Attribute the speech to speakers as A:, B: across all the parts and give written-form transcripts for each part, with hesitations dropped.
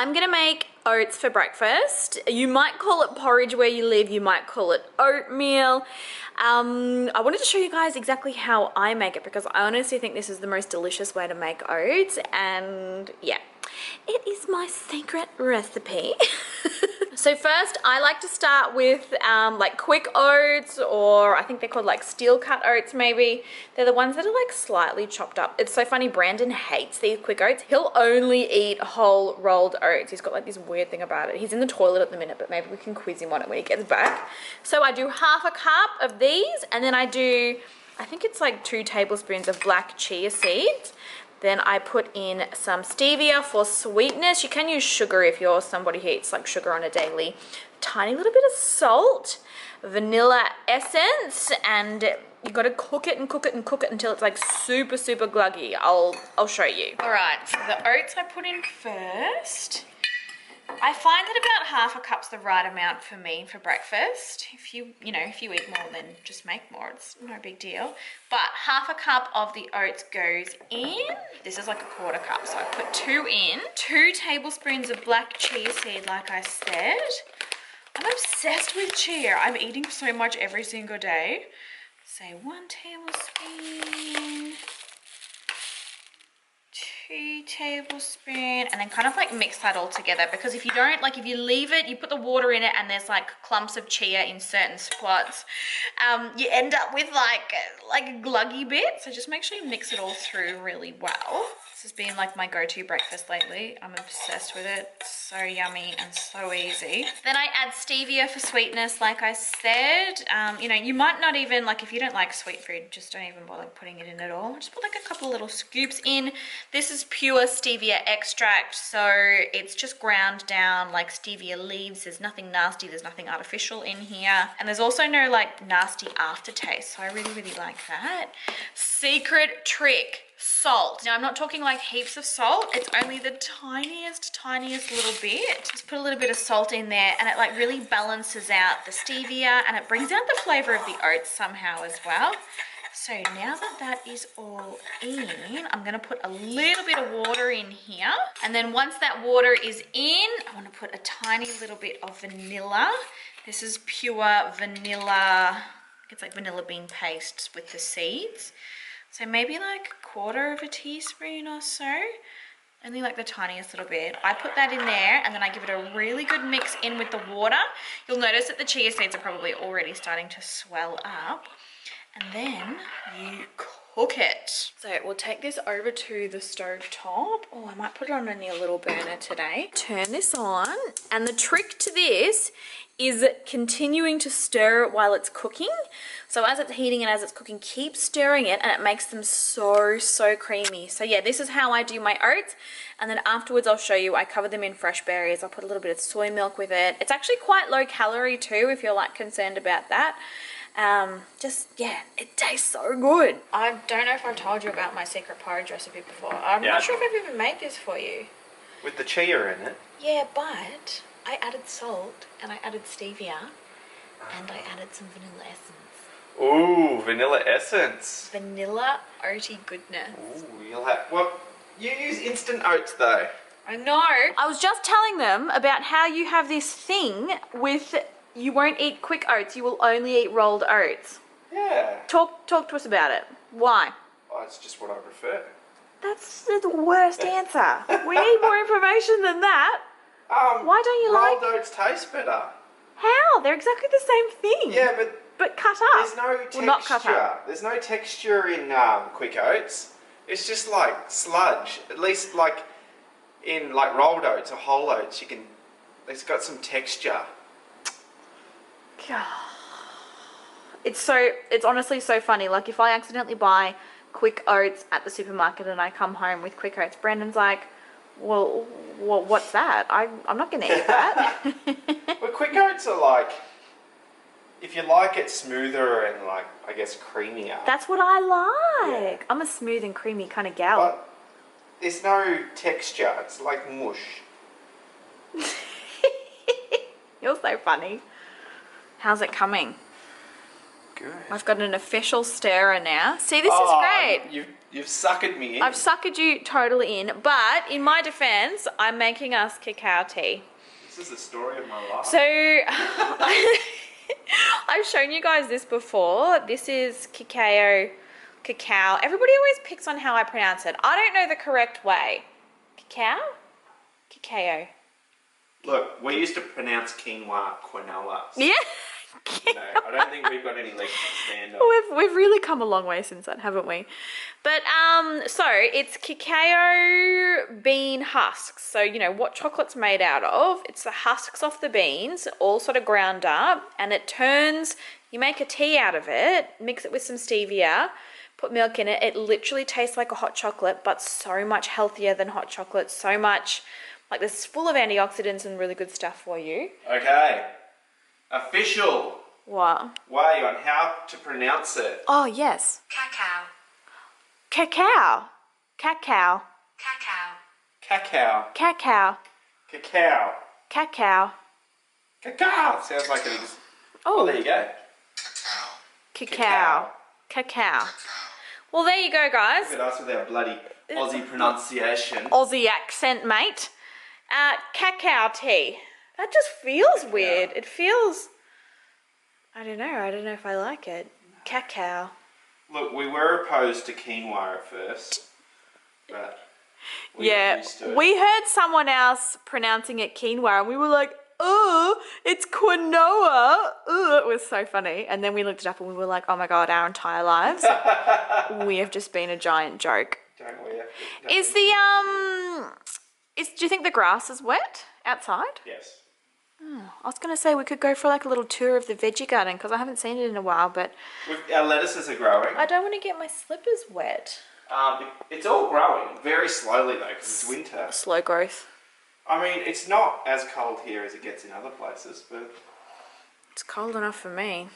A: I'm gonna make oats for breakfast. You might call it porridge where you live, you might call it oatmeal. I wanted to show you guys exactly how I make it because I honestly think this is the most delicious way to make oats, and yeah, it is my secret recipe. So first, I like to start with like quick oats, or I think they're called like steel cut oats maybe. They're the ones that are like slightly chopped up. It's so funny, Brandon hates these quick oats. He'll only eat whole rolled oats. He's got like this weird thing about it. He's in the toilet at the minute, but maybe we can quiz him on it when he gets back. So I do half a cup of these, and then I do, I think it's like 2 tablespoons of black chia seeds. Then I put in some stevia for sweetness. You can use sugar if you're somebody who eats like sugar on a daily. Tiny little bit of salt, vanilla essence, and you got to cook it and cook it and cook it until it's like super, super gluggy. I'll show you. All right, so the oats I put in first. I find that about half a cup's the right amount for me for breakfast. If you eat more, then just make more. It's no big deal. But half a cup of the oats goes in. This is like a quarter cup, so I put 2 in. 2 tablespoons of black chia seed, like I said. I'm obsessed with chia. I'm eating so much every single day. So 1 tablespoon. 2 tablespoons, and then kind of like mix that all together, because if you don't, like if you leave it, you put the water in it and there's like clumps of chia in certain spots, you end up with like a gluggy bit. So just make sure you mix it all through really well. This has been like my go-to breakfast lately. I'm obsessed with it. It's so yummy and so easy. Then I add stevia for sweetness, like I said. You might not even, like if you don't like sweet food, just don't even bother putting it in at all. Just put like a couple of little scoops in. This is pure stevia extract, so it's just ground down like stevia leaves. There's nothing nasty, there's nothing artificial in here. And there's also no like nasty aftertaste, so I really, really like that. Secret trick. Salt. Now I'm not talking like heaps of salt, it's only the tiniest little bit. Just put a little bit of salt in there, and it like really balances out the stevia, and it brings out the flavor of the oats somehow as well. So now that is all in, I'm gonna put a little bit of water in here, and then once that water is in, I want to put a tiny little bit of vanilla. This is pure vanilla. It's like vanilla bean paste with the seeds. So maybe like 1/4 teaspoon or so, only like the tiniest little bit. I put that in there, and then I give it a really good mix in with the water. You'll notice that the chia seeds are probably already starting to swell up, and then you cook it. So we'll take this over to the stove top. Oh, I might put it on only a little burner today. Turn this on, and the trick to this is continuing to stir it while it's cooking. So as it's heating and as it's cooking, keep stirring it, and it makes them so creamy. So yeah, this is how I do my oats, and then afterwards I'll show you, I cover them in fresh berries. I'll put a little bit of soy milk with it. It's actually quite low calorie too, if you're like concerned about that. Yeah, it tastes so good. I don't know if I've told you about my secret porridge recipe before. I'm not sure if I've even made this for you.
B: With the chia in it?
A: Yeah, but I added salt, and I added stevia, and I added some vanilla essence.
B: Ooh, vanilla essence.
A: Vanilla oaty goodness.
B: Ooh, you'll have, well, you use instant oats though.
A: I know. I was just telling them about how you have this thing with, you won't eat quick oats, you will only eat rolled oats.
B: Yeah.
A: Talk to us about it. Why?
B: Oh, it's just what I prefer.
A: That's the worst answer. We need more information than that. Why don't you like...
B: Rolled oats taste better.
A: How? They're exactly the same thing.
B: Yeah,
A: but cut up.
B: there's no texture.
A: Well, not cut up.
B: There's no texture in quick oats. It's just like sludge. At least like in like rolled oats or whole oats, it's got some texture.
A: God. It's honestly so funny. Like if I accidentally buy quick oats at the supermarket and I come home with quick oats, Brandon's like, well what's that? I'm not going to eat that.
B: But quick oats are like, if you like it smoother and like, I guess creamier.
A: That's what I like. Yeah. I'm a smooth and creamy kind of gal.
B: But there's no texture. It's like mush.
A: You're so funny. How's it coming?
B: good.
A: I've got an official stirrer now. See, this is great.
B: You've suckered me in.
A: I've suckered you totally in, but in my defense, I'm making us cacao tea.
B: This is the story of my life.
A: So, I've shown you guys this before. This is cacao. Everybody always picks on how I pronounce it. I don't know the correct way. Cacao? Cacao.
B: Look, we used to pronounce quinoa quinoa.
A: Yeah.
B: I don't think we've got any legs to stand on.
A: We've really come a long way since then, haven't we? But so it's cacao bean husks. So you know what chocolate's made out of. It's the husks off the beans, all sort of ground up, and it turns. You make a tea out of it, mix it with some stevia, put milk in it. It literally tastes like a hot chocolate, but so much healthier than hot chocolate. So much, like this, full of antioxidants and really good stuff for you.
B: Okay. Official
A: What?
B: way on how to pronounce it.
A: Oh, yes.
C: Cacao.
A: Cacao. Cacao.
C: Cacao.
B: Cacao.
A: Cacao.
B: Cacao.
A: Cacao.
B: Cacao. Sounds like it is.
A: Oh,
B: There you go.
A: cacao. Cacao. Well, there you go, guys.
B: Look at us with our bloody Aussie pronunciation.
A: Aussie accent, mate. Cacao tea. That just feels weird. It feels... I don't know if I like it. Cacao.
B: Look, we were opposed to quinoa at first, but we got used to it.
A: we heard someone else pronouncing it quinoa and we were like, oh, it's quinoa. It was so funny. And then we looked it up and we were like, oh my God, our entire lives, we have just been a giant joke.
B: Don't we?
A: Is the, do you think the grass is wet outside?
B: Yes.
A: I was going to say we could go for like a little tour of the veggie garden because I haven't seen it in a while, but
B: Our lettuces are growing.
A: I don't want to get my slippers wet.
B: It's all growing very slowly though, because it's winter.
A: Slow growth.
B: I mean, it's not as cold here as it gets in other places, but
A: It's cold enough for me.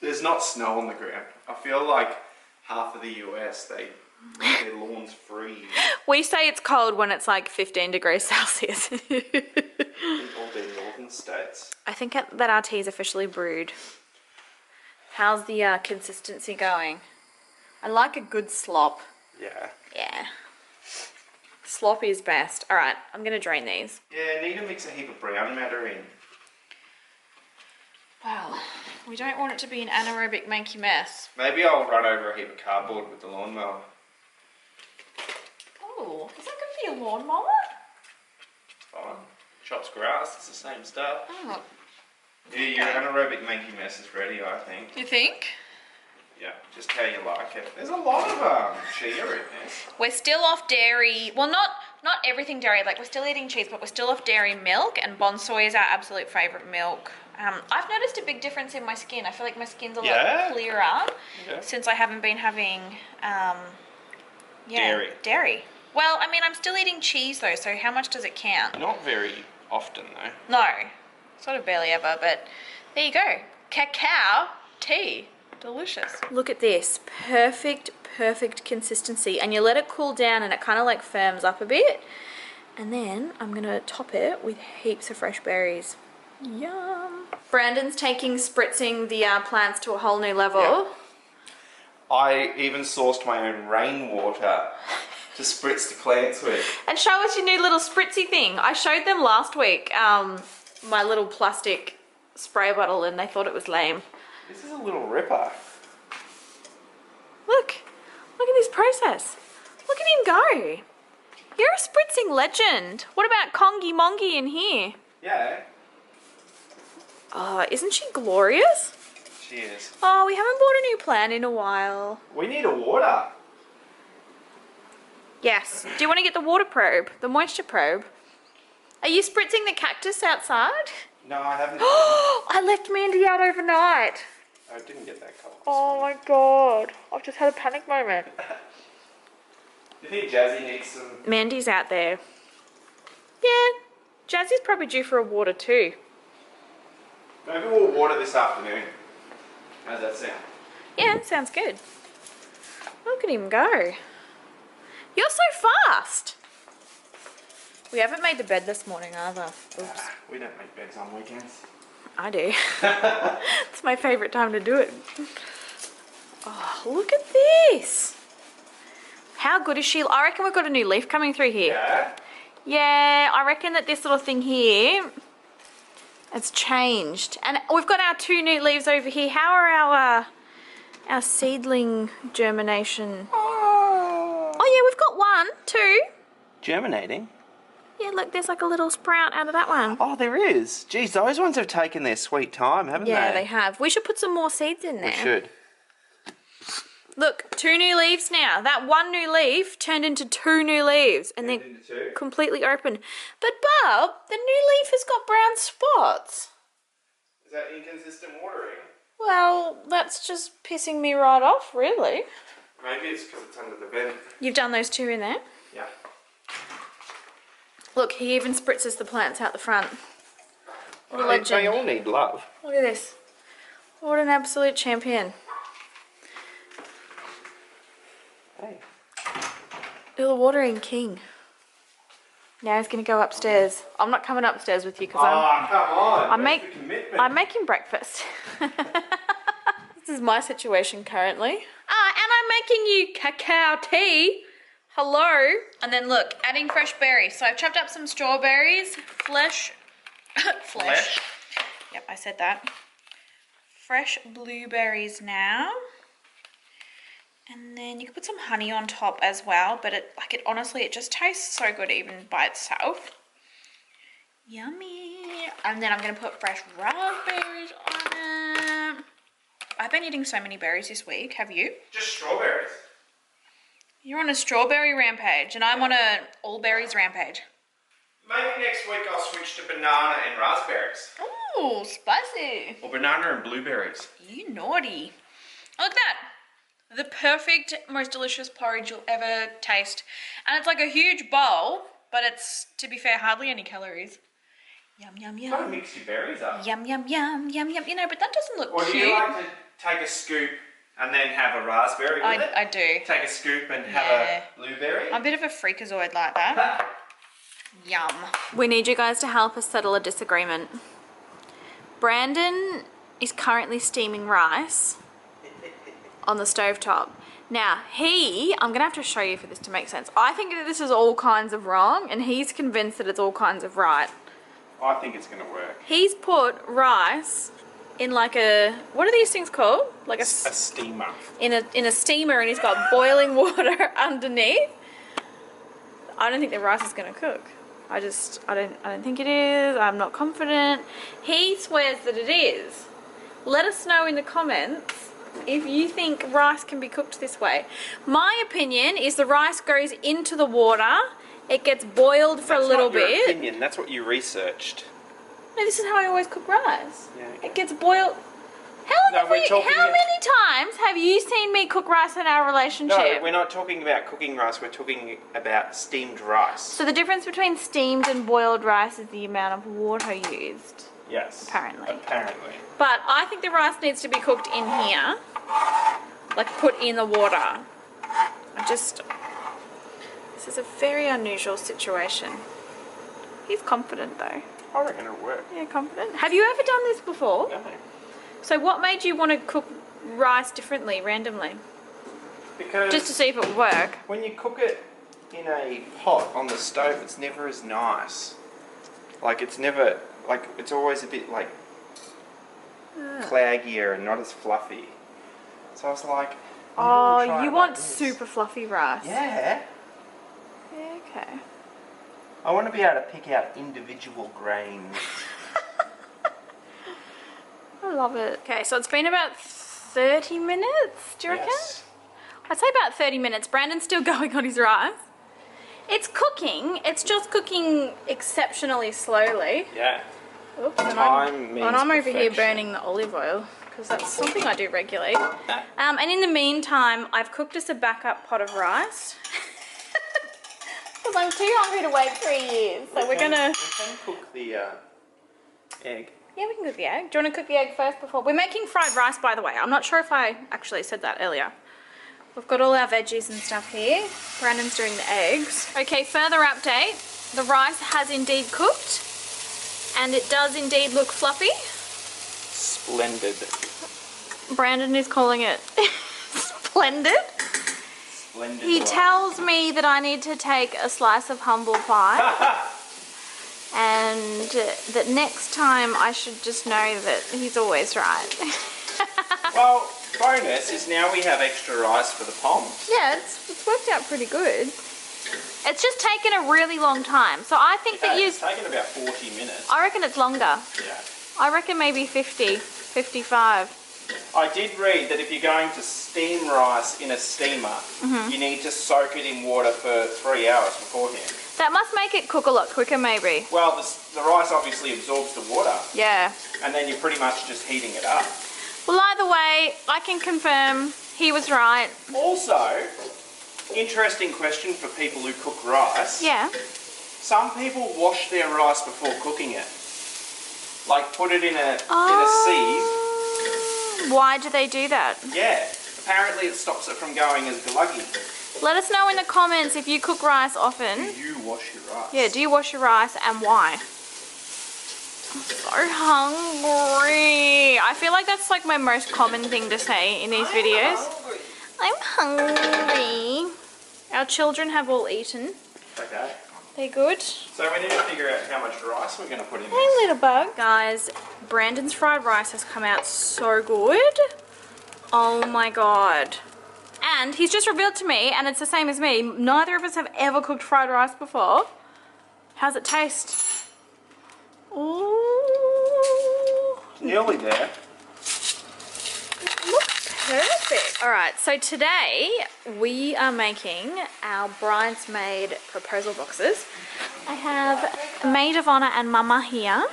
B: there's not snow on the ground. I feel like half of the US, their lawns freeze.
A: We say it's cold when it's like 15 degrees Celsius.
B: In all the northern states.
A: I think that our tea is officially brewed. How's the consistency going? I like a good slop.
B: Yeah.
A: Yeah. Slop is best. All right, I'm going to drain these.
B: Yeah, need to mix a heap of brown matter in.
A: Well, we don't want it to be an anaerobic manky mess.
B: Maybe I'll run over a heap of cardboard with the lawnmower.
A: Oh, is that good for your lawnmower?
B: Fine. Chops grass, it's the same stuff.
A: Oh,
B: Yeah, your anaerobic manky mess is ready, I think.
A: you think?
B: Yeah, just how you like it. There's a lot of chia in there.
A: We're still off dairy. Well, not everything dairy. Like, we're still eating cheese, but we're still off dairy milk, and Bonsoy is our absolute favourite milk. I've noticed a big difference in my skin. I feel like my skin's a lot clearer since I haven't been having dairy. Well, I mean, I'm still eating cheese though, so how much does it count?
B: Not very often though.
A: No, sort of barely ever, but there you go. Cacao tea. Delicious. Look at this. Perfect consistency. And you let it cool down and it kind of like firms up a bit. And then I'm going to top it with heaps of fresh berries. Yum. Brandon's taking spritzing the plants to a whole new level.
B: Yeah. I even sourced my own rainwater to spritz the plants with.
A: And show us your new little spritzy thing. I showed them last week my little plastic spray bottle and they thought it was lame.
B: This is a little ripper.
A: Look at this process. Look at him go. You're a spritzing legend. What about Kongi Mongi in here?
B: Yeah,
A: Oh, isn't she glorious?
B: she is.
A: Oh, we haven't bought a new plant in a while.
B: We need a water.
A: Yes. Do you want to get the water probe? The moisture probe? Are you spritzing the cactus outside?
B: No, I haven't.
A: I left Mandy out overnight.
B: I didn't get that cold.
A: Oh my god. I've just had a panic moment.
B: Do you think Jazzy needs some?
A: Mandy's out there. Yeah. Jazzy's probably due for a water too.
B: Maybe we'll water this afternoon. How's that sound?
A: Yeah, sounds good. Look at him go. You're so fast. We haven't made the bed this morning either. Oops.
B: We don't make beds on weekends.
A: I do. It's my favourite time to do it. Oh, look at this. How good is she? I reckon we've got a new leaf coming through here.
B: Yeah.
A: Yeah, I reckon that this little thing here, it's changed. And we've got our 2 new leaves over here. How are our seedling germination? Oh yeah, we've got 1, 2.
B: Germinating?
A: Yeah, look, there's like a little sprout out of that one.
B: Oh, there is. Geez, those ones have taken their sweet time, haven't they?
A: Yeah, they have. We should put some more seeds in there.
B: We should.
A: Look, 2 new leaves now. That 1 new leaf turned into 2 new leaves and they're completely open. But Bob, the new leaf has got brown spots.
B: Is that inconsistent watering?
A: Well, that's just pissing me right off, really.
B: Maybe it's because it's under the vent.
A: You've done those 2 in there?
B: Yeah.
A: Look, he even spritzes the plants out the front. What a legend.
B: They all need love.
A: Look at this. What an absolute champion.
B: Hey.
A: You're the watering king. Now he's going to go upstairs. I'm not coming upstairs with you because
B: come on.
A: I'm making breakfast. This is my situation currently. And I'm making you cacao tea. Hello. And then look, adding fresh berries. So I've chopped up some strawberries, flesh. Yep, I said that. Fresh blueberries now. And then you can put some honey on top as well, but it honestly, it just tastes so good even by itself. Yummy. And then I'm going to put fresh raspberries on it. I've been eating so many berries this week. Have you?
B: Just strawberries.
A: You're on a strawberry rampage and I'm on a all berries rampage.
B: Maybe next week I'll switch to banana and raspberries.
A: Ooh, spicy.
B: Or banana and blueberries.
A: You naughty. Look at that. The perfect, most delicious porridge you'll ever taste. And it's like a huge bowl, but it's, to be fair, hardly any calories. Yum, yum, yum.
B: Gotta mix your berries up.
A: Yum, yum, yum, yum, yum. You know, but that doesn't look
B: Or
A: cute.
B: do you like to take a scoop and then have a raspberry with it?
A: I do.
B: Take a scoop and have a blueberry?
A: I'm a bit of a freakazoid like that. Yum. We need you guys to help us settle a disagreement. Brandon is currently steaming rice on the stovetop. Now, I'm going to have to show you for this to make sense. I think that this is all kinds of wrong, and he's convinced that it's all kinds of right.
B: I think it's going to work.
A: He's put rice in like a, what are these things called? Like a
B: steamer.
A: In a steamer, and he's got boiling water underneath. I don't think the rice is going to cook. I don't think it is. I'm not confident. He swears that it is. Let us know in the comments if you think rice can be cooked this way. My opinion is the rice goes into the water, it gets boiled for a little bit. That's not your opinion,
B: that's what you researched.
A: No, this is how I always cook rice.
B: Yeah, okay.
A: It gets boiled. How many times have you seen me cook rice in our relationship?
B: No, we're not talking about cooking rice, we're talking about steamed rice.
A: So the difference between steamed and boiled rice is the amount of water used.
B: Yes.
A: Apparently.
B: But
A: I think the rice needs to be cooked in here. Like put in the water. This is a very unusual situation. He's confident though.
B: I reckon it'll work.
A: Yeah, confident. Have you ever done this before?
B: No.
A: So what made you want to cook rice differently, randomly?
B: Because
A: just to see if it would work.
B: When you cook it in a pot on the stove, it's never as nice. Like it's always a bit like claggier and not as fluffy. So I was like,
A: oh, you want super fluffy rice?
B: Yeah.
A: Yeah, okay.
B: I want to be able to pick out individual grains.
A: I love it. Okay, so it's been about 30 minutes, do you reckon?
B: Yes.
A: I'd say about 30 minutes. Brandon's still going on his rice. It's cooking. It's just cooking exceptionally slowly.
B: Yeah.
A: Oops,
B: and
A: I'm over here burning the olive oil because that's something I do regularly. And in the meantime, I've cooked us a backup pot of rice. Because I'm too hungry to wait 3 years. So we can
B: cook the egg.
A: Yeah, we can cook the egg. Do you want to cook the egg first before? We're making fried rice, by the way. I'm not sure if I actually said that earlier. We've got all our veggies and stuff here. Brandon's doing the eggs. Okay, further update. The rice has indeed cooked. And it does indeed look fluffy.
B: Splendid.
A: Brandon is calling it splendid.
B: Splendid.
A: He tells me that I need to take a slice of humble pie. And that next time I should just know that he's always right.
B: Well, bonus is now we have extra rice for the poms.
A: Yeah, it's worked out pretty good. It's just taken a really long time. So I think that
B: It's taken about 40 minutes.
A: I reckon it's longer.
B: Yeah.
A: I reckon maybe 50, 55.
B: I did read that if you're going to steam rice in a steamer, you need to soak it in water for 3 hours beforehand.
A: That must make it cook a lot quicker maybe.
B: Well, the rice obviously absorbs the water.
A: Yeah.
B: And then you're pretty much just heating it up.
A: Well, either way, I can confirm he was right.
B: Also, interesting question for people who cook rice.
A: Yeah.
B: Some people wash their rice before cooking it. Like put it in a sieve.
A: Why do they do that?
B: Yeah. Apparently it stops it from going as gluggy.
A: Let us know in the comments if you cook rice often.
B: Do you wash your rice?
A: Yeah, do you wash your rice and why? I'm so hungry. I feel like that's like my most common thing to say in these videos. I'm hungry. Our children have all eaten.
B: Okay.
A: They good?
B: So we need to figure out how much rice we're going to put in
A: Hey
B: this.
A: little bug. Guys, Brandon's fried rice has come out so good. Oh my god. And he's just revealed to me, and it's the same as me, neither of us have ever cooked fried rice before. How's it taste? Ooh.
B: Nearly there.
A: Looks perfect. Alright, so today we are making our bridesmaid proposal boxes. I have maid of honor and mama here.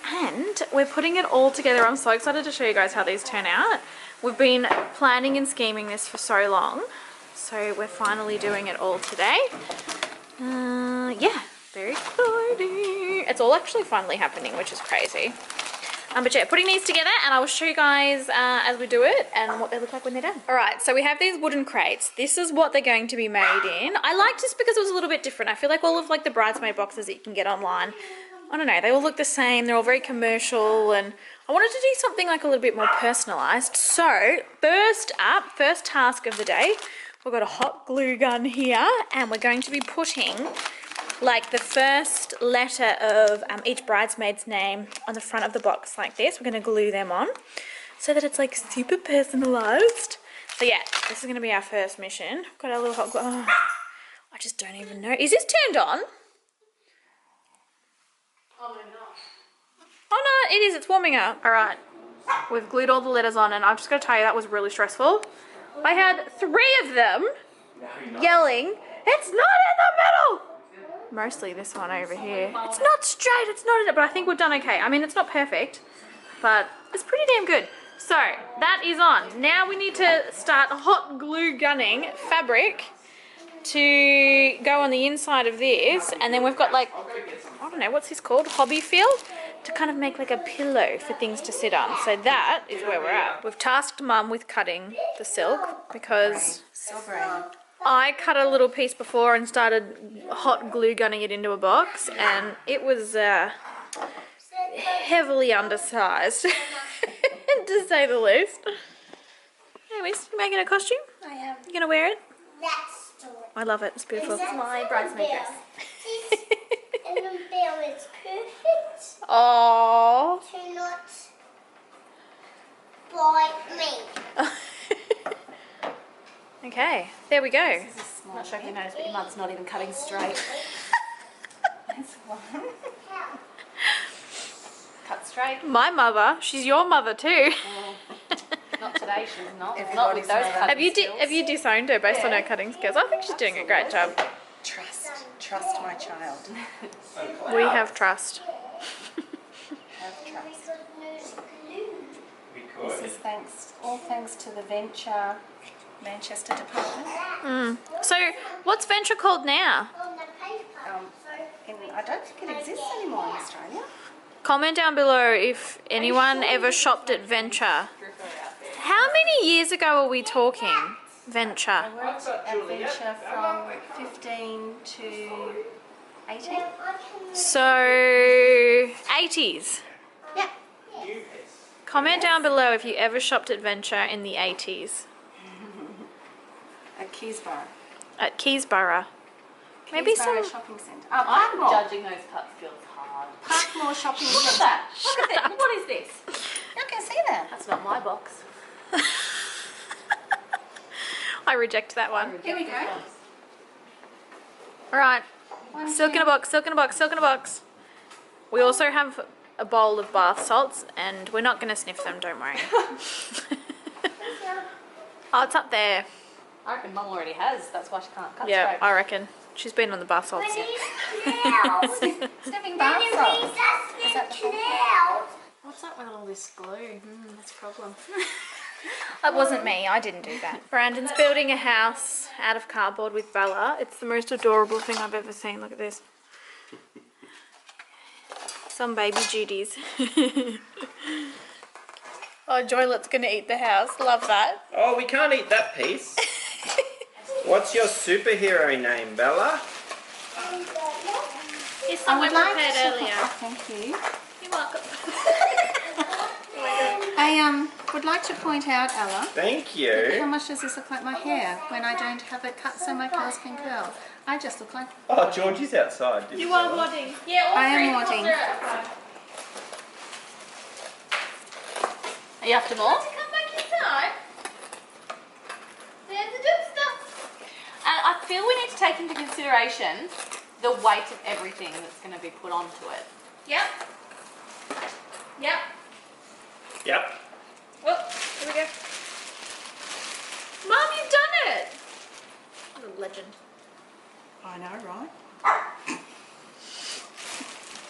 A: And we're putting it all together. I'm so excited to show you guys how these turn out. We've been planning and scheming this for so long. So we're finally doing it all today. Yeah, very exciting. It's all actually finally happening, which is crazy. But yeah, putting these together, and I will show you guys as we do it and what they look like when they're done. All right, so we have these wooden crates. This is what they're going to be made in. I liked this because it was a little bit different. I feel like all of like the bridesmaid boxes that you can get online, I don't know, they all look the same. They're all very commercial, and I wanted to do something like a little bit more personalized. So first up, first task of the day, we've got a hot glue gun here, and we're going to be putting like the first letter of each bridesmaid's name on the front of the box like this. We're going to glue them on so that it's like super personalized. So yeah, this is going to be our first mission. Got our little hot glue. Oh, I just don't even know. Is this turned on? Oh no, it is. It's warming up. All right, we've glued all the letters on, and I'm just going to tell you that was really stressful. I had 3 of them yelling, "It's not in the middle!" Mostly this one over here. It's not straight, it's not in it, but I think we've done okay. I mean, it's not perfect, but it's pretty damn good. So that is on. Now we need to start hot glue gunning fabric to go on the inside of this, and then we've got like, I don't know, what's this called? Hobby feel, to kind of make like a pillow for things to sit on. So that is where we're at. We've tasked Mum with cutting the silk because I cut a little piece before and started hot glue gunning it into a box, and it was heavily undersized, to say the least. Anyways, you making a costume?
D: I am.
A: You gonna wear it?
D: That's story.
A: I love it. It's beautiful.
D: This is my bridesmaid dress. And the bill is perfect.
A: Aww.
D: Do not bite me.
A: Okay, there we go.
E: I'm not sure if you noticed, but your mum's not even cutting straight. Cut straight.
A: My mother, she's your mother too.
E: Not today, she's not. Not with those cutting
A: Have you disowned her based on her cutting skills? I think she's doing a great job.
F: Trust my child.
A: We have trust.
F: Have trust.
B: We
F: This
B: could.
F: is all thanks to the Venture Manchester department.
A: So, what's Venture called now?
D: On the paper.
F: I don't think it exists anymore in Australia.
A: Comment down below if anyone ever shopped at Venture. How many years ago are we talking? Venture.
F: I worked at Venture from 15 to 18.
A: So, 80s.
F: Yeah.
A: Comment down below if you ever shopped at Venture in the 80s.
F: At Keysborough.
A: At Keysborough. Maybe
F: Keysborough
A: some.
F: shopping centre.
E: I'm
F: Parkmore.
E: judging those cuts feels hard.
F: Parkmore shopping
E: Look at
F: centre.
E: that. Look at it. What is this?
F: I can see that.
E: That's not my box.
A: I reject that one.
F: Here we go.
A: All right. Silk in a box, silk in a box, silk in a box. We also have a bowl of bath salts, and we're not going to sniff them, don't worry. Oh, it's up there.
E: I reckon Mum already has. That's why she can't cut
A: Yeah,
E: straight.
A: I reckon. She's been on the bath salts.
F: Sniffing bath salts.
E: What's up with all this glue? That's a problem.
A: That wasn't me. I didn't do that. Brandon's building a house out of cardboard with Bella. It's the most adorable thing I've ever seen. Look at this. Some baby duties. Oh, Joylette's going to eat the house. Love that.
B: Oh, we can't eat that piece. What's your superhero name, Bella?
A: It's
F: I would like
A: prepared
F: to
A: earlier.
F: thank you.
A: You're welcome.
F: I would like to point out, Ella,
B: Thank
F: how
B: you.
F: much does this look like my hair when I don't have it cut so my curls can curl? I just look like...
B: Oh, Georgie's outside. Didn't
A: You are wadding. Yeah, all
F: I am
A: three of
F: wadding.
A: them are outside.
E: Are you after more?
A: Come back inside. There's the good stuff.
E: And I feel we need to take into consideration the weight of everything that's going to be put onto it.
A: Yep. Yep.
B: Yep.
A: Well, here we go. Mom, you've done it. What a legend.
F: I know, right?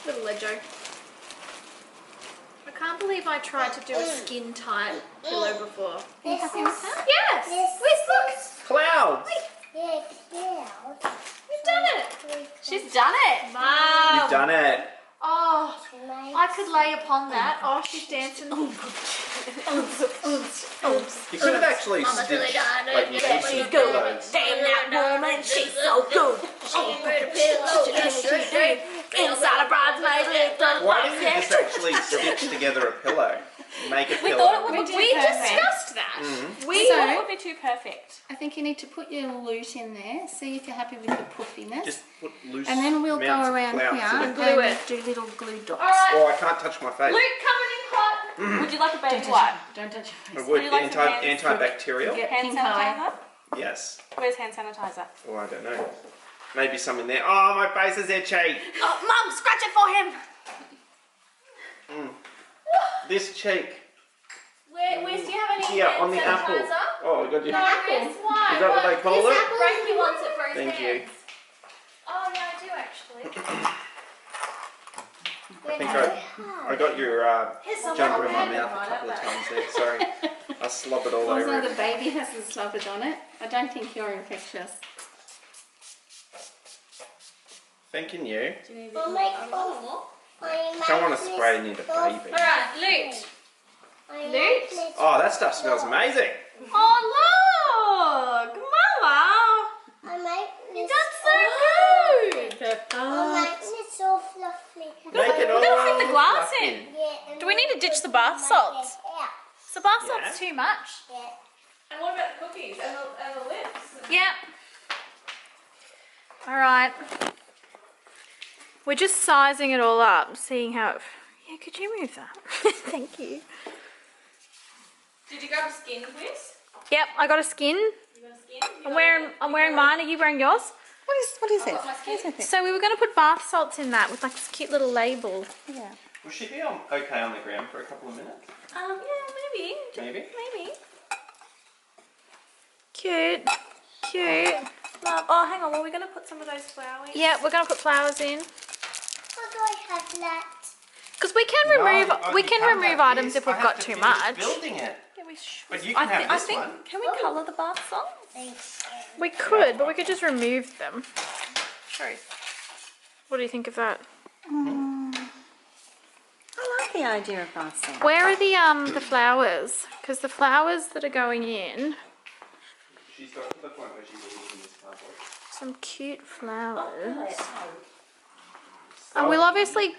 A: Little Lego. I can't believe I tried to do a skin tight pillow before.
F: Are you happy with that?
A: Yes! Where's look?
B: Clouds.
A: You've done it!
E: She's done it.
A: Mom!
B: You've done it.
A: Oh, I could lay upon that. Oh, she's dancing.
B: You could have actually stitched like wooden pillows.
E: Damn that woman, she's so good. Inside a bridesmaid.
B: Why didn't you just actually stitch together a pillow? Make a
E: We
B: pillow.
E: thought it would be
A: We
E: too perfect.
A: discussed that.
E: We
F: So-
E: thought it would be too perfect.
F: I think you need to put your loot in there, see if you're happy with the puffiness.
B: Just put loose
F: And then we'll
B: amounts
F: go
B: of
F: around
B: clouds
F: here
B: in
F: and
B: it.
A: glue it.
F: do little glue dots.
A: Alright,
B: Oh, I can't touch my face.
A: Luke coming in hot.
E: Would you like a baby wipe?
F: Don't touch your
B: I
F: face.
B: would.
E: you like some hands?
B: Antibacterial?
F: Get
E: Hand
F: pink eye.
E: sanitizer?
B: Yes.
E: Where's hand sanitizer?
B: Oh, I don't know. Maybe some in there. Oh, my face is itchy.
E: Oh, Mum, scratch it for him.
B: This cheek.
A: Where's do you have any
B: Here,
A: hand
B: on the apple.
A: sanitizer?
B: Oh, I got you.
A: No, it's why?
B: Is that what they call it?
A: Frankie wants it for his
B: Thank you.
A: hands. Oh, yeah, I do actually.
B: I think I got your jumper in my mouth a couple of times there. Sorry. I slobbered all
F: Also,
B: over
F: the
B: it.
F: baby hasn't slobbered on it. I don't think you're infectious.
B: Thanking you.
D: Don't
B: want to spray near the baby.
A: Alright, Luke. Loot?
B: Oh, that stuff smells amazing.
A: Oh, look! Mama! You done so good!
D: so fluffy.
B: Make it all
A: We're gonna fit the glass
B: fluffy.
A: in. Do we need to ditch the bath salts? So bath salt's too much.
E: And what about the cookies and the lips?
A: Yep. Alright. We're just sizing it all up, seeing how it... Yeah, could you move that? Thank you.
E: Did you grab a skin quiz?
A: Yep, I got a skin.
E: You got a skin?
A: I'm wearing mine. Are you wearing yours?
F: What is it?
E: got my skin.
F: What is it?
A: So we were going to put bath salts in that with like this cute little label.
F: Yeah.
B: Will she be okay on the ground for a couple of minutes?
A: Yeah, maybe.
B: Maybe.
A: Maybe. Cute. Cute. Love. Oh, hang on. Were we going to put some of those flowers? Yeah, we're going to put flowers in.
D: How do I have that?
A: Because we can remove
B: you can't
A: remove
B: have
A: items
B: this.
A: if we've
B: I have
A: got
B: to
A: too
B: finish
A: much.
B: building it.
A: Yeah,
B: But you can have this one.
A: Can we colour the bath salts?
D: Thanks.
A: We could, but we could just remove them. Sorry. What do you think of that?
F: I like the idea of bath salts.
A: Where are the flowers? Because the flowers that are going in,
B: She's got to the point where she's eating this cardboard.
A: some cute flowers. And we'll obviously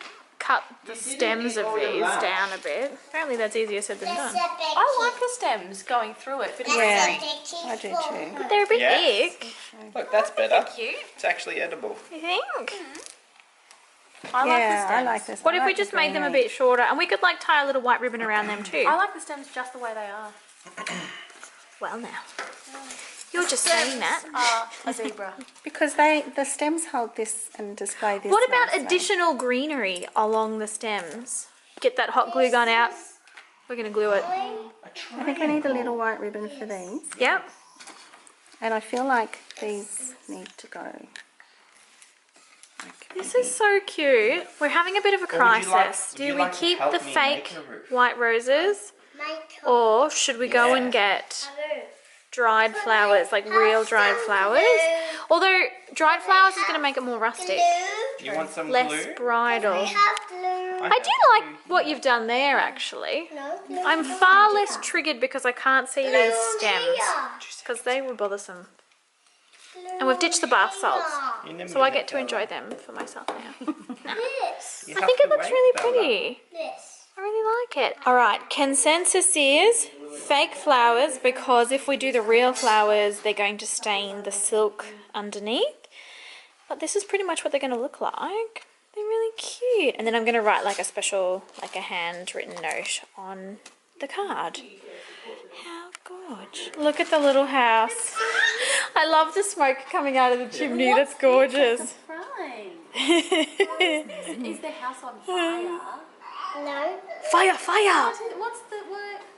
A: cut the stems of these down a bit. Apparently that's easier said than done.
E: I like the stems going through it, but
F: Yeah, I do too.
A: But they're a bit thick.
B: Look, that's better.
E: cute.
B: It's actually edible.
A: You think?
E: I like the
F: Yeah,
E: stems.
F: I like this.
A: What
F: I
A: if we
F: like the
A: just made them a
F: greenery.
A: bit shorter and we could like tie a little white ribbon around them too?
E: I like the stems just the way they are.
A: Well now. You're just saying that.
E: A zebra.
F: Because the stems hold this and display this.
A: What about
F: nicely.
A: additional greenery along the stems? Get that hot glue gun out. We're going to glue it.
F: I think I need a little white ribbon for these.
A: Yep.
F: And I feel like these need to go.
A: This is so cute. We're having a bit of a crisis. Do we keep the fake white roses or should we go and get dried flowers, like real dried flowers? Although dried flowers is going to make it more rustic,
B: You want some
A: less
B: glue?
A: bridal.
D: Have glue.
A: I do like what you've done there actually.
D: No, glue.
A: I'm far less triggered because I can't see these stems because they were bothersome. And we've ditched the bath salts,
B: You never
A: so I
B: did
A: get to
B: that
A: enjoy
B: one.
A: them for myself now.
D: This.
B: You
A: I
B: have
A: think
B: to
A: it looks
B: wait,
A: really
B: Bella.
A: pretty.
D: This.
A: I really like it. All right, consensus is fake flowers because if we do the real flowers, they're going to stain the silk underneath. But this is pretty much what they're going to look like. They're really cute. And then I'm going to write like a special, like a handwritten note on the card. How gorgeous. Look at the little house. I love the smoke coming out of the chimney. That's gorgeous.
E: Is the house on fire?
D: No.
A: Fire, fire.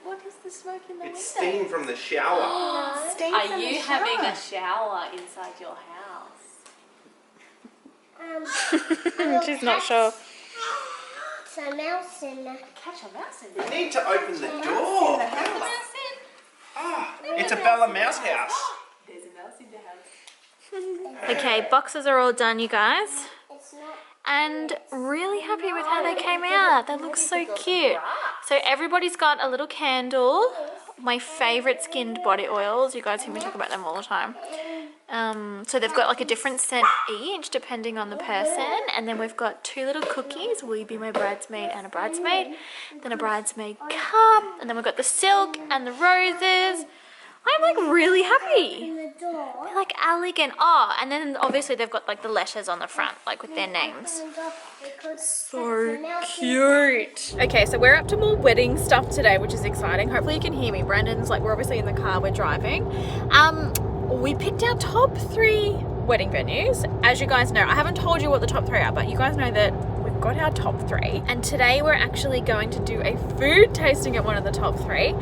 E: What is the smoke in the window?
B: It's steam from the shower.
E: Are you having a shower inside your house?
A: She's not sure.
D: There's a mouse in there.
E: Catch a mouse in
B: We
E: there.
B: need to open the door. It's a Bella Mouse house.
E: There's a mouse in the house.
A: Okay, boxes are all done, you guys.
D: It's not.
A: And really happy with how they came out. They look so cute. So everybody's got a little candle. My favorite skinned body oils. You guys hear me talk about them all the time. So they've got like a different scent each depending on the person. And then we've got 2 little cookies. Will you be my bridesmaid and a bridesmaid? Then a bridesmaid cup. And then we've got the silk and the roses. I'm like really happy.
D: In the door.
A: They're like elegant. Oh, and then obviously they've got like the letters on the front, like with their names. So cute. Okay, so we're up to more wedding stuff today, which is exciting. Hopefully you can hear me. Brandon's like, we're obviously in the car, we're driving. We picked our top 3 wedding venues. As you guys know, I haven't told you what the top 3 are, but you guys know that we've got our top 3. And today we're actually going to do a food tasting at one of the top 3.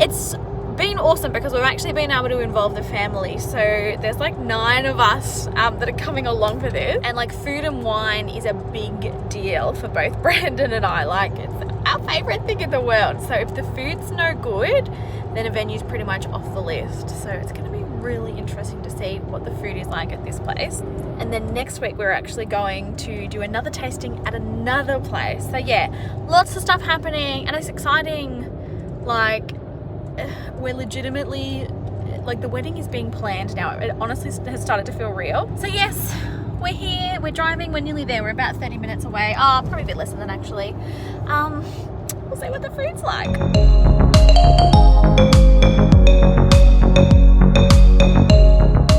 A: It's been awesome because we've actually been able to involve the family, so there's like 9 of us that are coming along for this, and like food and wine is a big deal for both Brandon and I. Like it's our favorite thing in the world, so if the food's no good then a venue's pretty much off the list. So it's going to be really interesting to see what the food is like at this place. And then next week we're actually going to do another tasting at another place. So yeah, lots of stuff happening and it's exciting. Like we're legitimately, like the wedding is being planned now. It honestly has started to feel real. So yes, we're here, we're driving, we're nearly there. We're about 30 minutes away. Oh, probably a bit less than that actually. We'll see what the food's like.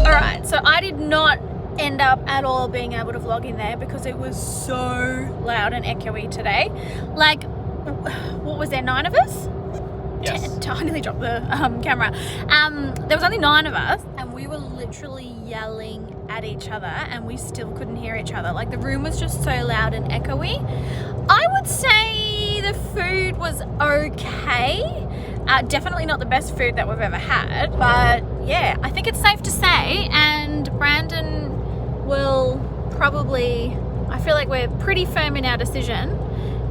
A: Alright, so I did not end up at all being able to vlog in there because it was so loud and echoey today. Like, what was there, 9 of us?
B: Yes.
A: I nearly dropped the camera. There was only 9 of us and we were literally yelling at each other and we still couldn't hear each other. Like the room was just so loud and echoey. I would say the food was okay. Definitely not the best food that we've ever had, but yeah, I think it's safe to say, and Brandon will probably, I feel like we're pretty firm in our decision.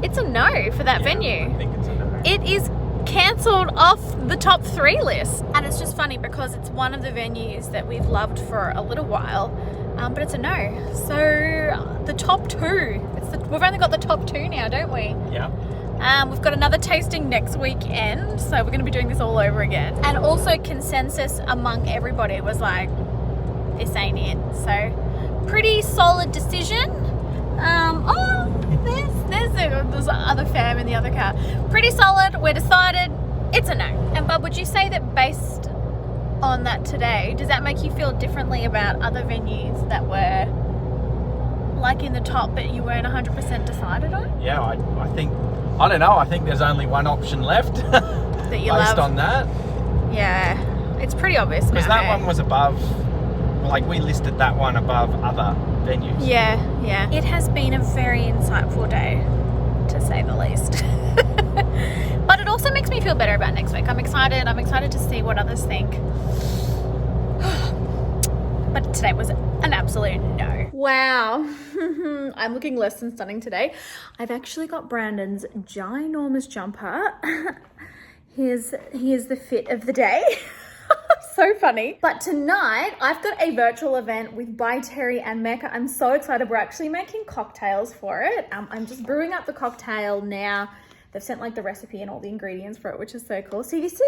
A: It's a no for that venue.
B: I think it's a no.
A: It is cancelled off the top 3 list, and it's just funny because it's one of the venues that we've loved for a little while, but it's a no. So the top 2, we've only got the top 2 now, don't we?
B: Yeah.
A: We've got another tasting next weekend, so we're going to be doing this all over again. And also consensus among everybody was like, this ain't it. So pretty solid decision.
E: There's other fam in the other car. Pretty solid. We're decided. It's a no. And Bub, would you say that based on that today, does that make you feel differently about other venues that were like in the top but you weren't 100% decided on?
G: Yeah, I think, I don't know, I think there's only one option left
E: That you
G: based
E: love?
G: on that.
E: Yeah, it's pretty obvious
G: Because
E: now,
G: that one was above, like we listed that one above other venues.
E: Yeah. It has been a very insightful day, to say the least. But it also makes me feel better about next week. I'm excited to see what others think. But today was an absolute no. Wow. I'm looking less than stunning today. I've actually got Brandon's ginormous jumper. Here's the fit of the day. So funny. But tonight, I've got a virtual event with By Terry and Mecca. I'm so excited. We're actually making cocktails for it. I'm just brewing up the cocktail now. They've sent like the recipe and all the ingredients for it, which is so cool. See, this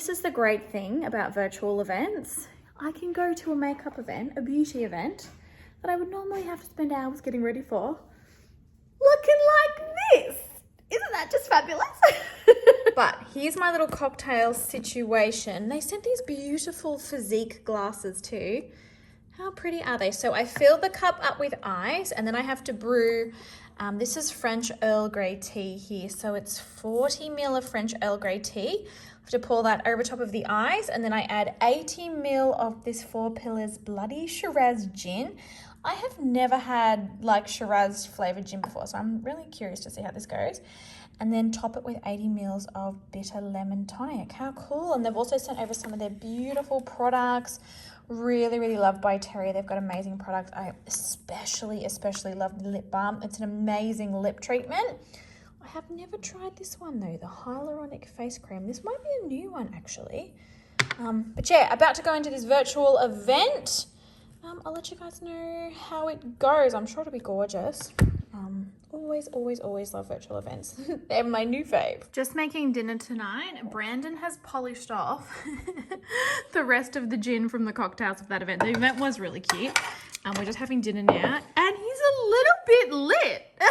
E: is the great thing about virtual events. I can go to a makeup event, a beauty event, that I would normally have to spend hours getting ready for, looking like this. Isn't that just fabulous? But here's my little cocktail situation. They sent these beautiful physique glasses too. How pretty are they? So I fill the cup up with ice and then I have to brew. This is French Earl Grey tea here. So it's 40 ml of French Earl Grey tea. I have to pour that over top of the ice and then I add 80 ml of this 4 Pillars Bloody Shiraz gin. I have never had like Shiraz flavored gin before, so I'm really curious to see how this goes. And then top it with 80 ml of bitter lemon tonic. How cool. And they've also sent over some of their beautiful products. Really, really loved By Terry. They've got amazing products. I especially love the lip balm. It's an amazing lip treatment. I have never tried this one though, the hyaluronic face cream. This might be a new one actually. But yeah, about to go into this virtual event. I'll let you guys know how it goes. I'm sure it'll be gorgeous. Always love virtual events. They're my new fave. Just making dinner tonight. Brandon has polished off the rest of the gin from the cocktails of that event. The event was really cute. We're just having dinner now. And he's a little bit lit.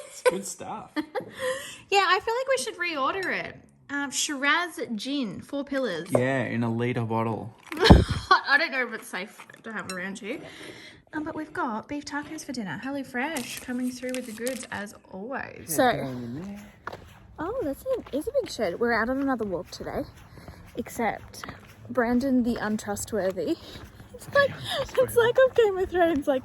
G: It's good stuff.
E: Yeah, I feel like we should reorder it. Shiraz gin, 4 Pillars.
G: Yeah, in a litre bottle.
E: I don't know if it's safe to have around here. But we've got beef tacos for dinner. Hello Fresh coming through with the goods as always. So, oh, that's a big shed. We're out on another walk today. Except Brandon the untrustworthy. It's like of Game of Thrones, like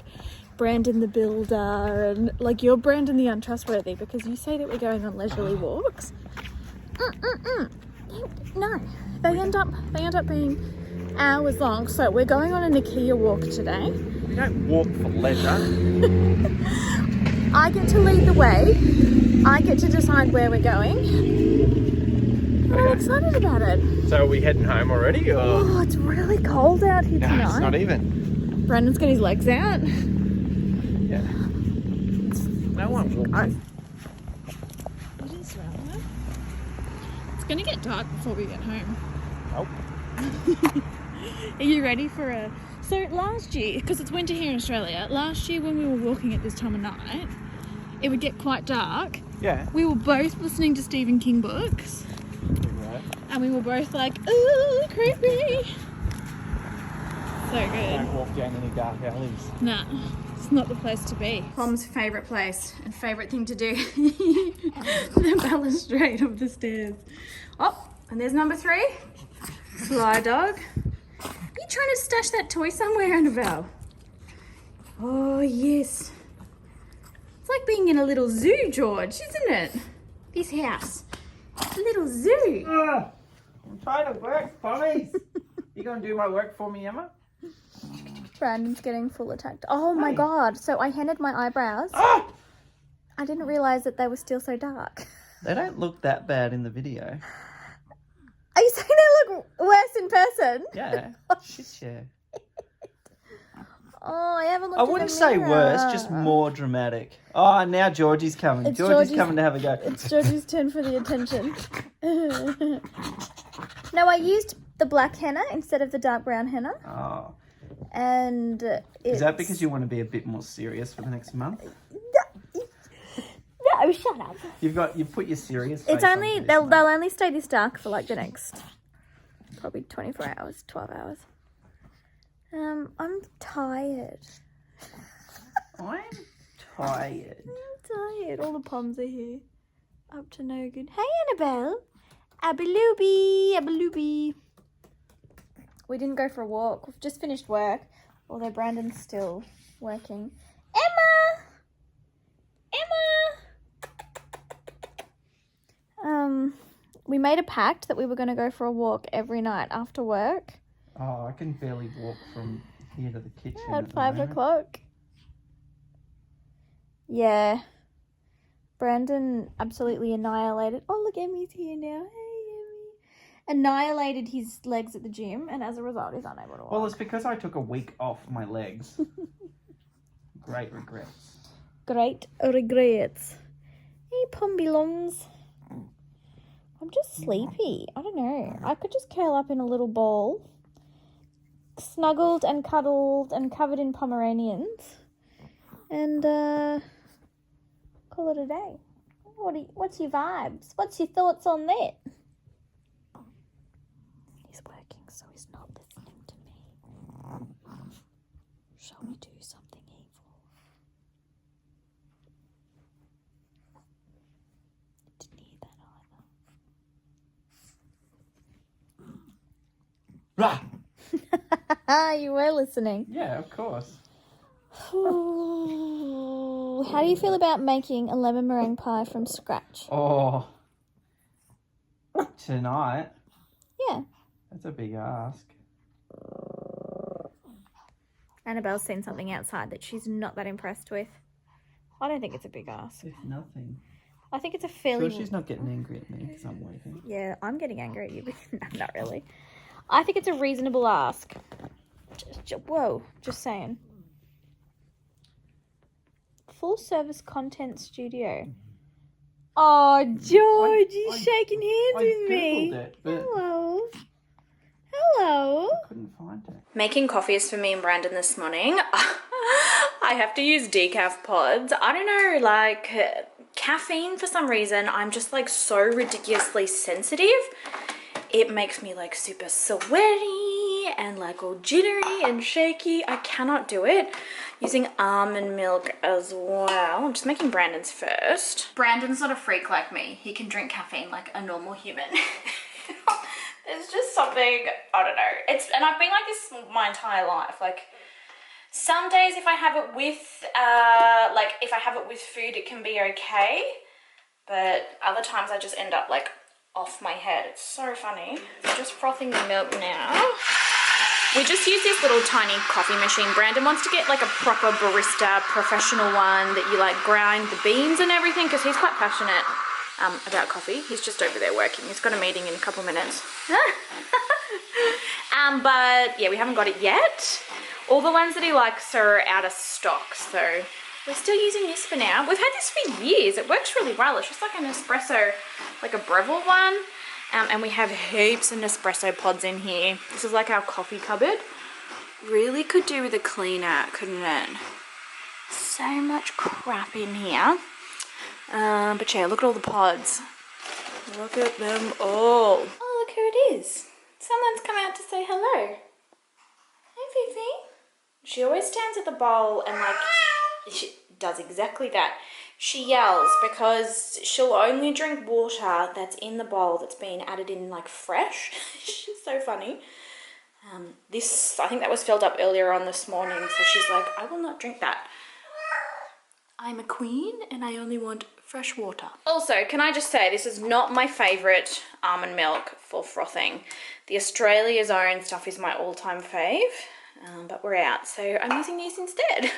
E: Brandon the builder, and like you're Brandon the untrustworthy because you say that we're going on leisurely walks. No, they end up being hours long. So we're going on a Nikkia walk today.
G: We don't walk for leisure.
E: I get to lead the way. I get to decide where we're going. I'm excited about it.
G: So are we heading home already? Or?
E: Oh, it's really cold out here tonight.
G: No, it's not even.
E: Brandon's got his legs out.
G: Yeah. No one walks.
E: It is rather. It's going to get dark before we get home.
G: Oh.
E: Are you ready for a... So last year, because it's winter here in Australia, last year when we were walking at this time of night, it would get quite dark.
G: Yeah.
E: We were both listening to Stephen King books.
G: Right.
E: And we were both like, ooh, creepy. So good.
G: Don't walk down any dark alleys.
E: Nah, it's not the place to be. Pom's favourite place and favourite thing to do. The balustrade of the stairs. Oh, and there's number 3. Fly dog. You trying to stash that toy somewhere, Annabelle? Oh, yes. It's like being in a little zoo, George, isn't it? This house. It's a little zoo.
G: I'm trying to work, Pommies. You going to do my work for me, Emma?
E: Brandon's getting full attacked. Oh, my God. So I handed my eyebrows.
G: Ah!
E: I didn't realise that they were still so dark.
H: They don't look that bad in the video.
E: Are you saying they look worse in person?
H: Yeah. Shit, yeah.
E: Oh, I haven't looked
H: I
E: in the
H: wouldn't say
E: mirror.
H: worse, just more dramatic. Oh, now Georgie's coming.
E: It's
H: Georgie's coming to have a go.
E: It's Georgie's turn for the attention. No, I used the black henna instead of the dark brown henna.
H: Oh.
E: And
H: Is that because you want to be a bit more serious for the next month?
E: No, shut up.
H: You've put your serious face
E: It's only
H: onto this,
E: they'll
H: mate.
E: only stay this dark for like the next probably 24 hours, 12 hours. I'm tired.
H: I'm tired.
E: All the poms are here. Up to no good. Hey, Annabelle. Abaloobie. We didn't go for a walk. We've just finished work. Although Brandon's still working. Emma! We made a pact that we were going to go for a walk every night after work.
H: Oh, I can barely walk from here to the kitchen
E: At
H: the
E: 5
H: moment.
E: o'clock. Yeah. Brandon absolutely annihilated. Oh, look, Emmy's here now. Hey, Emmy. Annihilated his legs at the gym, and as a result, he's unable to walk.
H: Well, it's because I took a week off my legs. Great regrets.
E: Great regrets. Hey, Pom belongs. I'm just sleepy. I don't know. I could just curl up in a little ball, snuggled and cuddled and covered in Pomeranians, and call it a day. What's your vibes? What's your thoughts on that? He's working, so he's not listening to me. Shall we do something evil? Didn't hear that either.
H: Rah!
E: You were listening.
H: Yeah, of course.
E: Ooh, how do you feel about making a lemon meringue pie from scratch?
H: Oh. Tonight?
E: Yeah.
H: That's a big ask.
E: Annabelle's seen something outside that she's not that impressed with. I don't think it's a big ask.
H: It's nothing.
E: I think it's a fairly...
H: Sure she's not getting angry at me because I'm waiting.
E: Yeah, I'm getting angry at you, but no, not really. I think it's a reasonable ask. Whoa, just saying. Full service content studio. Oh, George, he's shaking hands with me.
H: Googled it, but
E: Hello.
H: I couldn't find it.
A: Making coffees for me and Brandon this morning. I have to use decaf pods. I don't know, like caffeine for some reason, I'm just like so ridiculously sensitive. It makes me like super sweaty and like all jittery and shaky. I cannot do it. Using almond milk as well. I'm just making Brandon's first. Brandon's not a freak like me. He can drink caffeine like a normal human. It's just something, I don't know. And I've been like this my entire life. Like some days if I have it with, if I have it with food, it can be okay. But other times I just end up like off my head. It's so funny. I'm just frothing the milk now. We just use this little tiny coffee machine. Brandon wants to get like a proper barista, professional one that you like grind the beans and everything because he's quite passionate about coffee. He's just over there working. He's got a meeting in a couple minutes. But yeah, we haven't got it yet. All the ones that he likes are out of stock, so we're still using this for now. We've had this for years. It works really well. It's just like an espresso, like a Breville one. And we have heaps of Nespresso pods in here. This is like our coffee cupboard. Really could do with a cleaner, couldn't it? So much crap in here. But yeah, look at all the pods. Look at them all. Oh, look who it is. Someone's come out to say hello. Hey, Fifi. She always stands at the bowl and like, she does exactly that. She yells because she'll only drink water that's in the bowl that's been added in like fresh. She's so funny. This, I think that was filled up earlier on this morning, so she's like, I will not drink that. I'm a queen and I only want fresh water. Also, can I just say, this is not my favourite almond milk for frothing. The Australia's Own stuff is my all-time fave, but we're out, so I'm using these instead.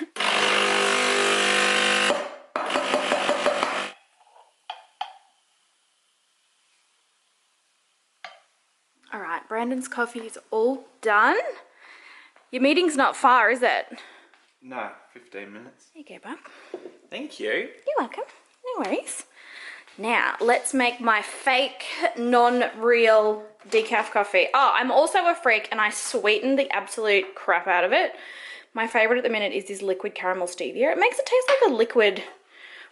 A: All right, Brandon's coffee is all done. Your meeting's not far, is it?
B: No, 15 minutes.
A: There you go, bub.
B: Thank you.
A: You're welcome. No worries. Now, let's make my fake, non-real decaf coffee. Oh, I'm also a freak and I sweeten the absolute crap out of it. My favourite at the minute is this liquid caramel stevia. It makes it taste like a liquid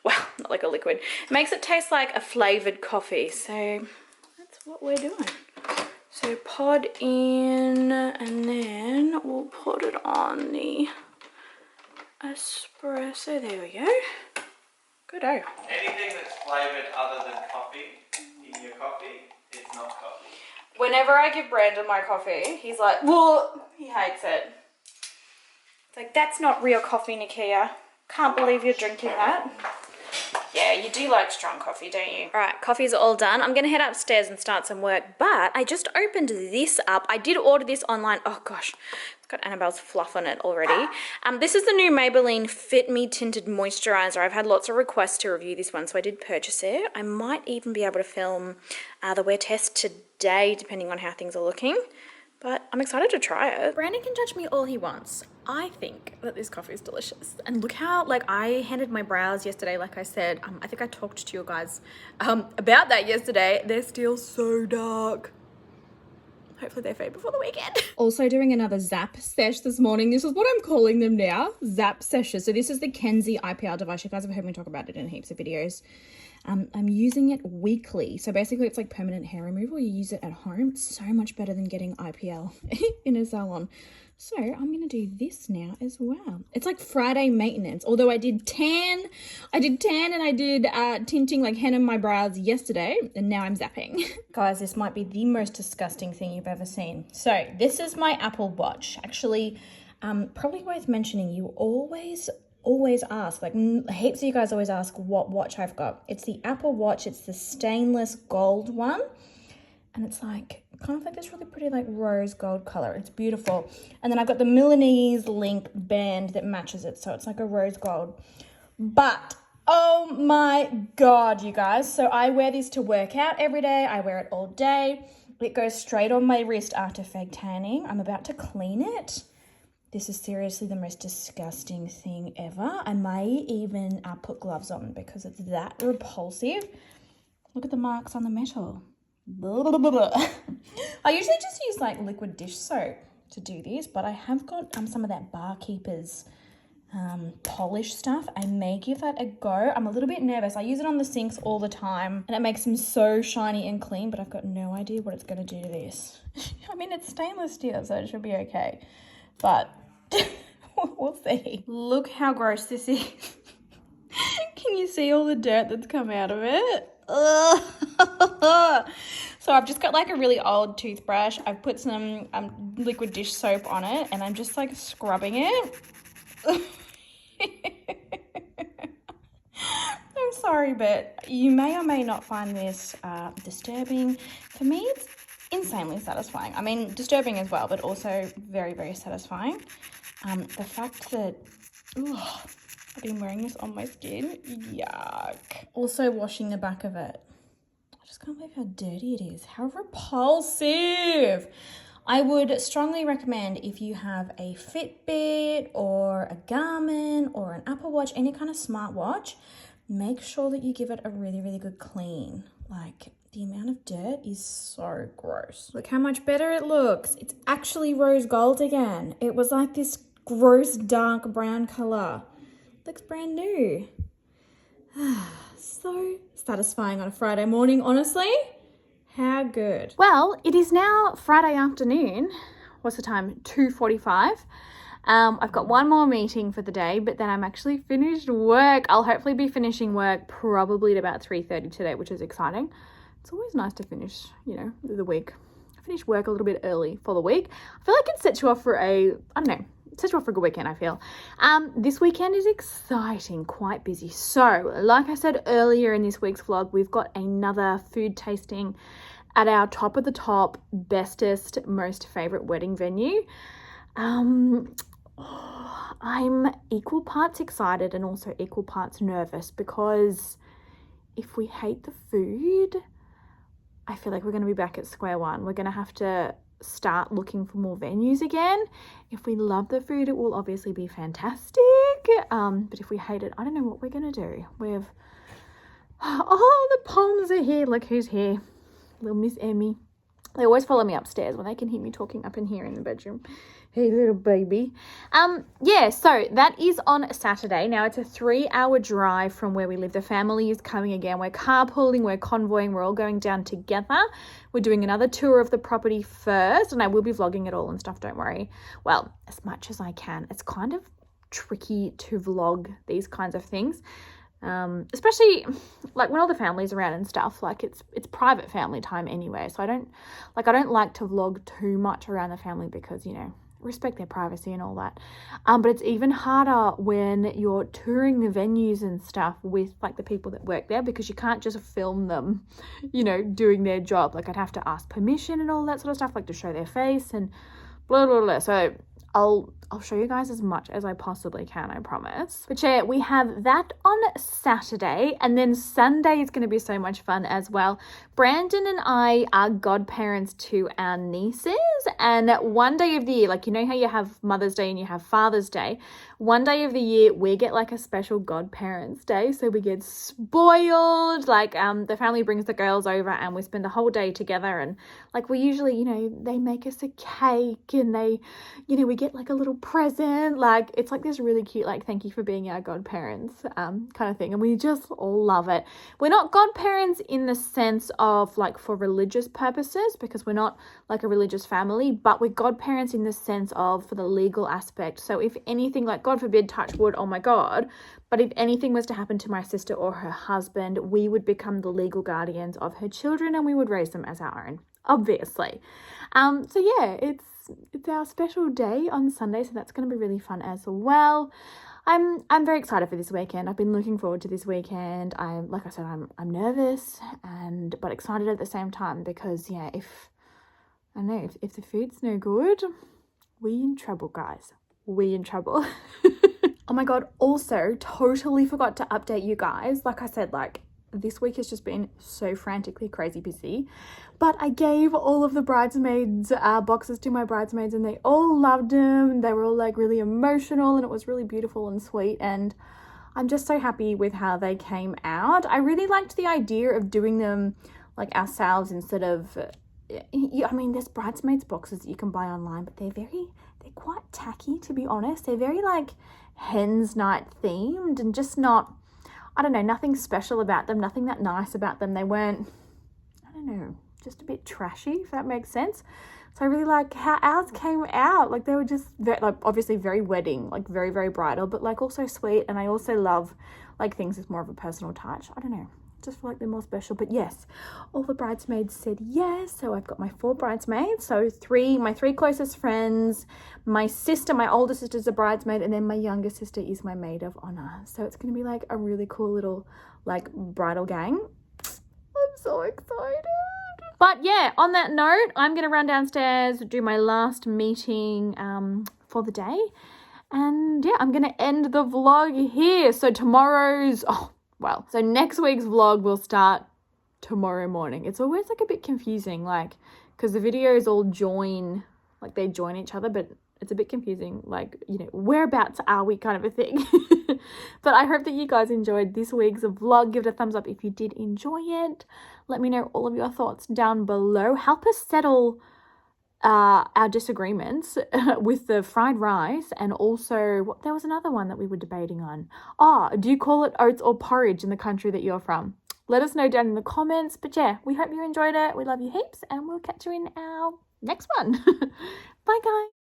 E: Well, not like a liquid. It makes it taste like a flavoured coffee. So that's what we're doing. So pod in, and then we'll put it on the espresso. There we go. Good-o.
B: Anything that's flavoured other than coffee in your coffee, it's not coffee.
E: Whenever I give Brandon my coffee, he's like, whoa, he hates it. It's like, that's not real coffee, Nikkia. Can't believe you're drinking that. Yeah, you do like strong coffee, don't you? All right, coffee's all done. I'm gonna head upstairs and start some work, but I just opened this up. I did order this online. Oh gosh, it's got Annabelle's fluff on it already. This is the new Maybelline Fit Me Tinted Moisturizer. I've had lots of requests to review this one, so I did purchase it. I might even be able to film the wear test today, depending on how things are looking. But I'm excited to try it. Brandon can judge me all he wants. I think that this coffee is delicious. And look how, like, I handed my brows yesterday, like I said. I think I talked to you guys about that yesterday. They're still so dark. Hopefully they fade before the weekend. Also doing another Zap sesh this morning. This is what I'm calling them now, Zap sessions. So this is the Kenzie IPL device. You guys have heard me talk about it in heaps of videos. I'm using it weekly. So basically it's like permanent hair removal. You use it at home. It's so much better than getting IPL in a salon. So I'm going to do this now as well. It's like Friday maintenance. Although I did tan and I did tinting, like henna my brows yesterday, and now I'm zapping. Guys, this might be the most disgusting thing you've ever seen. So this is my Apple Watch. Actually, probably worth mentioning, you always ask, like heaps of you guys always ask what watch I've got. It's the Apple Watch. It's the stainless gold one, and it's like kind of like this really pretty like rose gold color. It's beautiful. And then I've got the Milanese link band that matches it, so it's like a rose gold. But oh my god, you guys, so I wear this to work out every day. I wear it all day. It goes straight on my wrist after fake tanning. I'm about to clean it. This is seriously the most disgusting thing ever. I may even put gloves on because it's that repulsive. Look at the marks on the metal. Blah, blah, blah, blah. I usually just use like liquid dish soap to do this, but I have got some of that Barkeeper's polish stuff. I may give that a go. I'm a little bit nervous. I use it on the sinks all the time and it makes them so shiny and clean, but I've got no idea what it's going to do to this. I mean, it's stainless steel, so it should be okay. But we'll see. Look how gross this is. Can you see all the dirt that's come out of it? So I've just got like a really old toothbrush. I've put some liquid dish soap on it and I'm just like scrubbing it. I'm sorry, but you may or may not find this disturbing. For me, it's insanely satisfying. I mean, disturbing as well, but also very, very satisfying. The fact that I've been wearing this on my skin, yuck. Also washing the back of it. I just can't believe how dirty it is. How repulsive. I would strongly recommend, if you have a Fitbit or a Garmin or an Apple Watch, any kind of smartwatch, make sure that you give it a really, really good clean. Like, the amount of dirt is so gross. Look how much better it looks. It's actually rose gold again. It was like this gross dark brown color. Looks brand new. So satisfying on a Friday morning, honestly. How good. Well, it is now Friday afternoon. What's the time? 2:45. I've got one more meeting for the day, but then I'm actually finished work. I'll hopefully be finishing work probably at about 3:30 today, which is exciting. It's always nice to finish, you know, the week. I finish work a little bit early for the week. I feel like it sets you off for it sets you off for a good weekend, I feel. This weekend is exciting, quite busy. So, like I said earlier in this week's vlog, we've got another food tasting at our top of the top, bestest, most favorite wedding venue. I'm equal parts excited and also equal parts nervous, because if we hate the food, I feel like we're going to be back at square one. We're going to have to start looking for more venues again. If we love the food, it will obviously be fantastic. But if we hate it, I don't know what we're going to do. We've... Oh, the Poms are here. Look who's here. Little Miss Emmy. They always follow me upstairs when they can hear me talking up in here in the bedroom. Hey, little baby. Yeah, so that is on Saturday. Now, it's a 3-hour drive from where we live. The family is coming again. We're carpooling, we're convoying, we're all going down together. We're doing another tour of the property first, and I will be vlogging it all and stuff, don't worry. Well, as much as I can. It's kind of tricky to vlog these kinds of things. Especially like when all the family's around and stuff, like it's private family time anyway. So I don't like to vlog too much around the family because, you know, respect their privacy and all that. But it's even harder when you're touring the venues and stuff with like the people that work there, because you can't just film them, you know, doing their job. Like I'd have to ask permission and all that sort of stuff, like to show their face and blah, blah, blah. So I'll show you guys as much as I possibly can, I promise. But yeah, we have that on Saturday, and then Sunday is going to be so much fun as well. Brandon and I are godparents to our nieces, and one day of the year, like you know how you have Mother's Day and you have Father's Day, one day of the year we get like a special godparents day, so we get spoiled. Like the family brings the girls over and we spend the whole day together, and like we usually, you know, they make us a cake and they, you know, we get like a little present. Like it's like this really cute like thank you for being our godparents kind of thing, and we just all love it. We're not godparents in the sense of like for religious purposes, because we're not like a religious family, but we're godparents in the sense of for the legal aspect. So if anything, like God forbid, touch wood, oh my God, but if anything was to happen to my sister or her husband, we would become the legal guardians of her children and we would raise them as our own, obviously. So yeah, it's our special day on Sunday, so that's going to be really fun as well. I'm very excited for this weekend. I've been looking forward to this weekend. Like I said, I'm nervous but excited at the same time, because yeah, if the food's no good, we in trouble, guys. We in trouble. Oh my God, also totally forgot to update you guys. Like I said, like this week has just been so frantically crazy busy, but I gave all of the bridesmaids boxes to my bridesmaids and they all loved them. They were all like really emotional and it was really beautiful and sweet, and I'm just so happy with how they came out. I really liked the idea of doing them like ourselves instead of I mean there's bridesmaids boxes that you can buy online, but they're quite tacky, to be honest. They're very like hen's night themed and just not, I don't know, nothing special about them, nothing that nice about them. They weren't, I don't know, just a bit trashy, if that makes sense. So I really like how ours came out. Like they were just very, like obviously very wedding, like very, very bridal, but like also sweet. And I also love like things with more of a personal touch. I don't know, just feel like they're more special. But yes, all the bridesmaids said yes. So I've got my 4 bridesmaids. So my 3 closest friends, my sister, my older sister's a bridesmaid, and then my younger sister is my maid of honor. So it's going to be like a really cool little like bridal gang. I'm so excited. But yeah, on that note, I'm going to run downstairs, do my last meeting for the day. And yeah, I'm going to end the vlog here. So so next week's vlog will start tomorrow morning. It's always like a bit confusing, like, because the videos all join, like they join each other, but it's a bit confusing, like, you know, whereabouts are we kind of a thing. But I hope that you guys enjoyed this week's vlog. Give it a thumbs up if you did enjoy it. Let me know all of your thoughts down below. Help us settle our disagreements with the fried rice, and also there was another one that we were debating on. Do you call it oats or porridge in the country that you're from? Let us know down in the comments. But yeah, we hope you enjoyed it. We love you heaps, and we'll catch you in our next one. Bye guys.